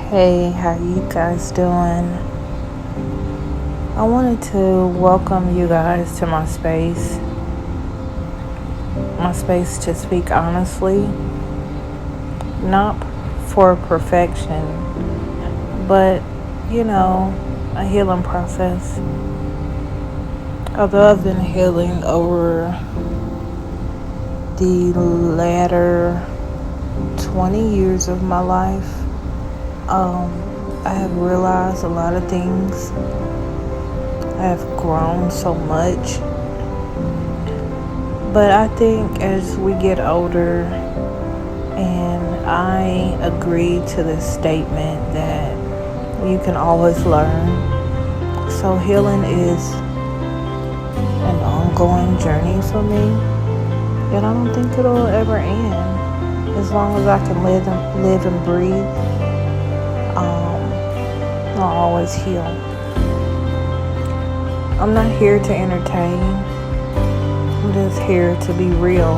Hey, how you guys doing? I wanted to welcome you guys to my space to speak honestly, not for perfection, but, a healing process. Although I've been healing over the latter 20 years of my life, I have realized a lot of things. I have grown so much. But I think as we get older, and I agree to this statement that you can always learn. So healing is an ongoing journey for me. And I don't think it'll ever end. As long as I can live and breathe, I'll always heal. I'm not here to entertain. I'm just here to be real.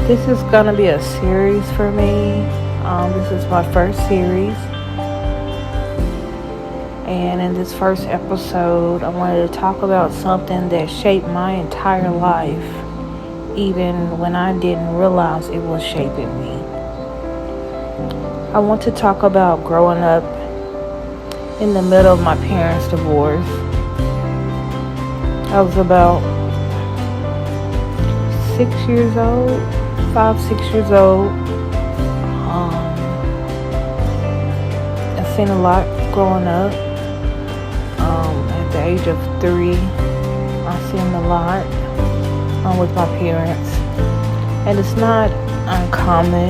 This is going to be a series for me. This is my first series. And in this first episode, I wanted to talk about something that shaped my entire life, even when I didn't realize it was shaping me. I want to talk about growing up in the middle of my parents' divorce. I was about 6 years old, 6 years old. I've seen a lot growing up. At the age of 3, I've seen a lot with my parents. And it's not uncommon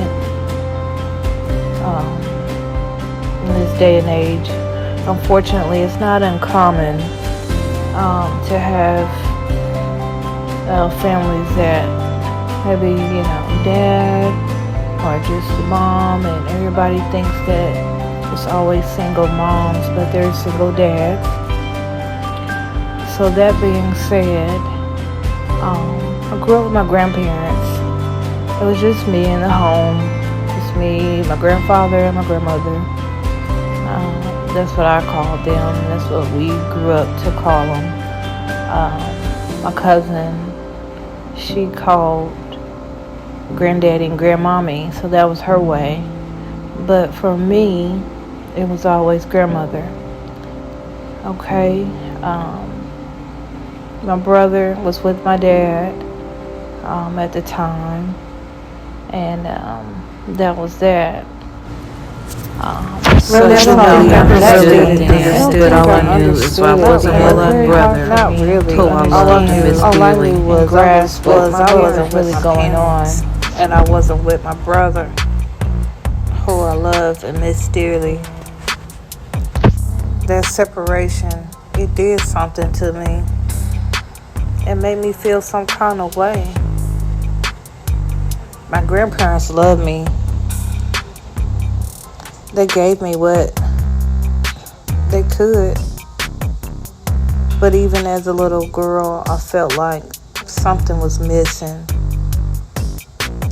in this day and age. Unfortunately, it's not uncommon to have families that maybe, dad or just the mom, and everybody thinks that it's always single moms, but there's single dads. So that being said, I grew up with my grandparents. It was just me in the home. Just me, my grandfather, and my grandmother. That's what I called them. That's what we grew up to call them. My cousin, she called granddaddy and grandmommy, so that was her way. But for me, it was always grandmother. Okay. My brother was with my dad at the time, and that was that. So you really understood. All I knew is I wasn't with my brother. Not really. Who I loved and missed all I dearly. knew was I wasn't really going on, and I wasn't with my brother, who I loved and missed dearly. That separation, it did something to me. It made me feel some kind of way. My grandparents loved me. They gave me what they could. But even as a little girl, I felt like something was missing.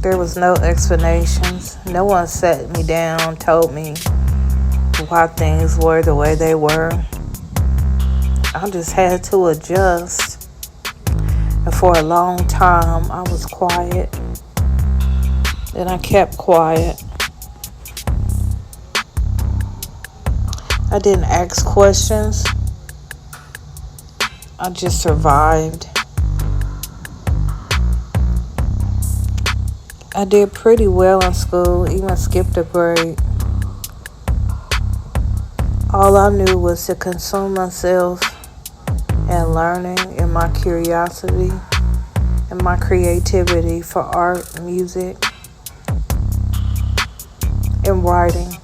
There was no explanations. No one sat me down, told me why things were the way they were. I just had to adjust. And for a long time, I was quiet. And I kept quiet. I didn't ask questions. I just survived. I did pretty well in school, even skipped a grade. All I knew was to consume myself and learning and my curiosity and my creativity for art, music, and writing.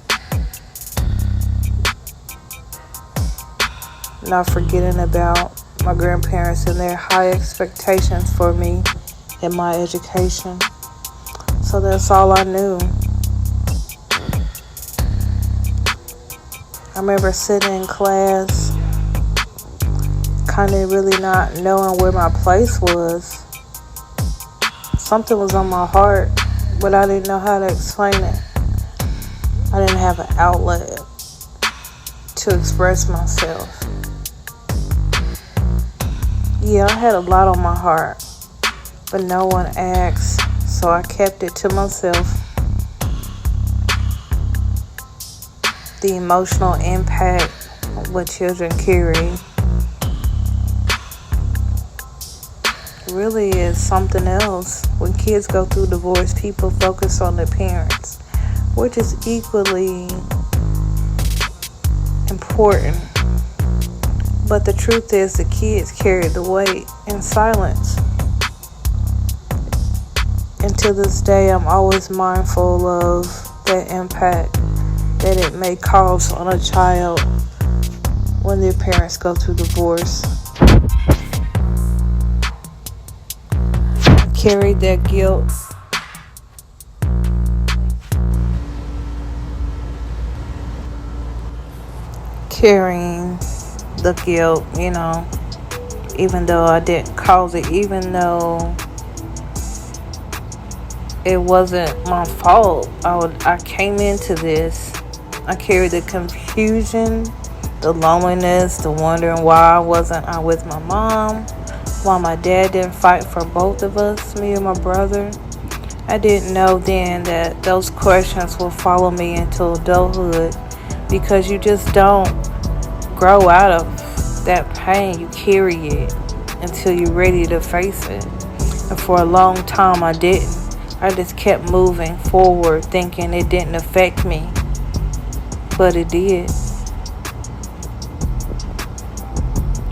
Not forgetting about my grandparents and their high expectations for me and my education. So that's all I knew. I remember sitting in class, kind of really not knowing where my place was. Something was on my heart but I didn't know how to explain it. I didn't have an outlet to express myself. Yeah, I had a lot on my heart, but no one asked, so I kept it to myself. The emotional impact what children carry really is something else. When kids go through divorce, people focus on their parents, which is equally important. But the truth is the kids carry the weight in silence. And to this day, I'm always mindful of that impact that it may cause on a child when their parents go through divorce. Carry that guilt. Carrying the guilt, even though I didn't cause it, even though it wasn't my fault. I came into this. I carried the confusion, the loneliness, the wondering why wasn't I with my mom, why my dad didn't fight for both of us, me and my brother. I didn't know then that those questions will follow me into adulthood, because you just don't grow out of that pain. You carry it until you're ready to face it. And for a long time I didn't. I just kept moving forward thinking it didn't affect me, but it did.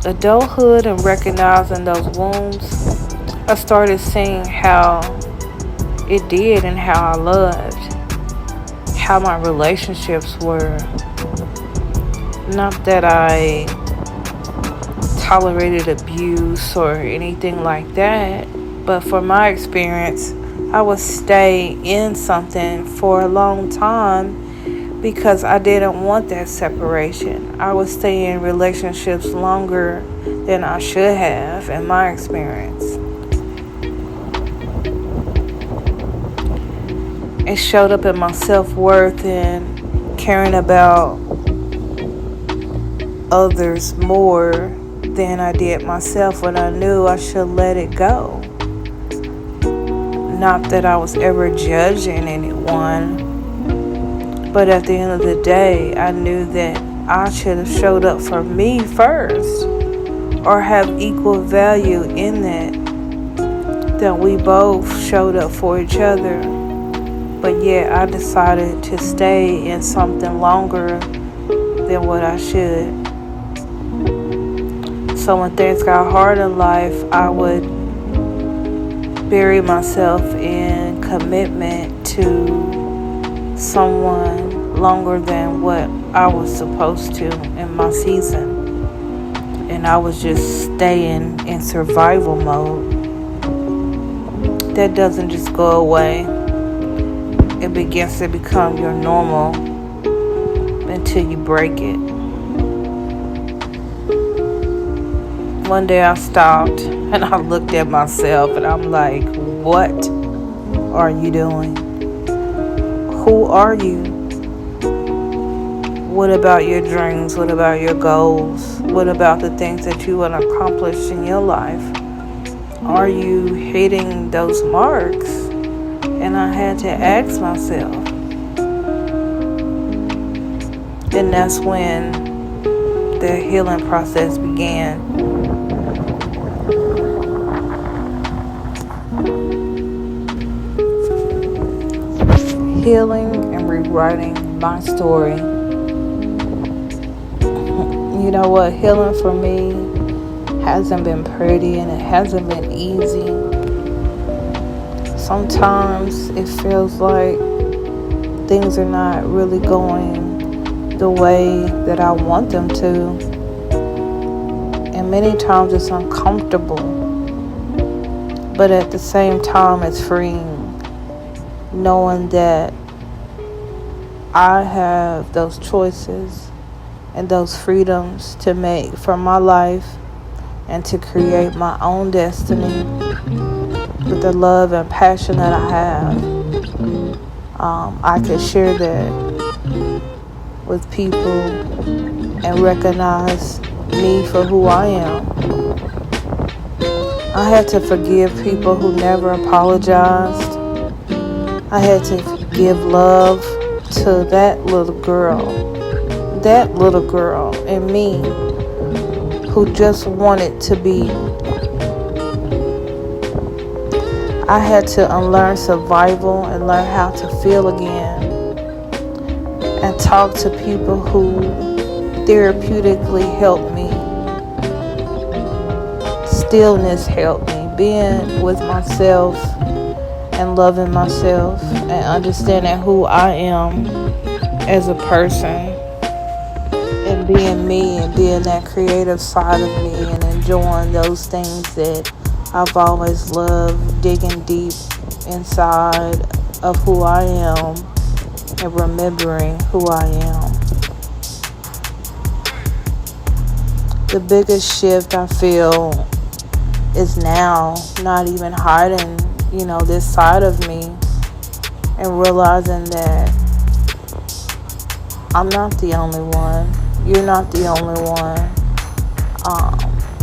Adulthood and recognizing those wounds, I started seeing how it did and how I loved, how my relationships were. Not that I tolerated abuse or anything like that, but for my experience, I would stay in something for a long time because I didn't want that separation. I would stay in relationships longer than I should have, in my experience. It showed up in my self-worth and caring about others more than I did myself, when I knew I should let it go. Not that I was ever judging anyone, but at the end of the day, I knew that I should have showed up for me first, or have equal value in that we both showed up for each other. But yet I decided to stay in something longer than what I should. So when things got hard in life, I would bury myself in commitment to someone longer than what I was supposed to in my season. And I was just staying in survival mode. That doesn't just go away. It begins to become your normal until you break it. One day I stopped and I looked at myself and I'm like, what are you doing? Who are you? What about your dreams? What about your goals? What about the things that you want to accomplish in your life? Are you hitting those marks? And I had to ask myself. And that's when the healing process began. Healing and rewriting my story. You know what? Healing for me hasn't been pretty and it hasn't been easy. Sometimes it feels like things are not really going the way that I want them to. And many times it's uncomfortable. But at the same time, it's freeing. Knowing that I have those choices and those freedoms to make for my life and to create my own destiny with the love and passion that I have. I could share that with people and recognize me for who I am. I had to forgive people who never apologized. I had to give love to that little girl in me who just wanted to be. I had to unlearn survival and learn how to feel again and talk to people who therapeutically helped me. Stillness helped me. Being with myself and loving myself and understanding who I am as a person and being me and being that creative side of me and enjoying those things that I've always loved, digging deep inside of who I am and remembering who I am. The biggest shift I feel is now not even hiding, this side of me and realizing that I'm not the only one. You're not the only one.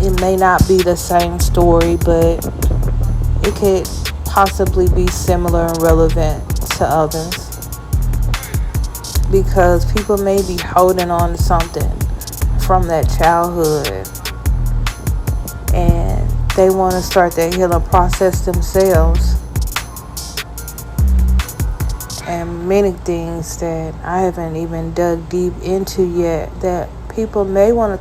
It may not be the same story, but it could possibly be similar and relevant to others. Because people may be holding on to something from that childhood and they want to start their healing process themselves. And many things that I haven't even dug deep into yet that people may want to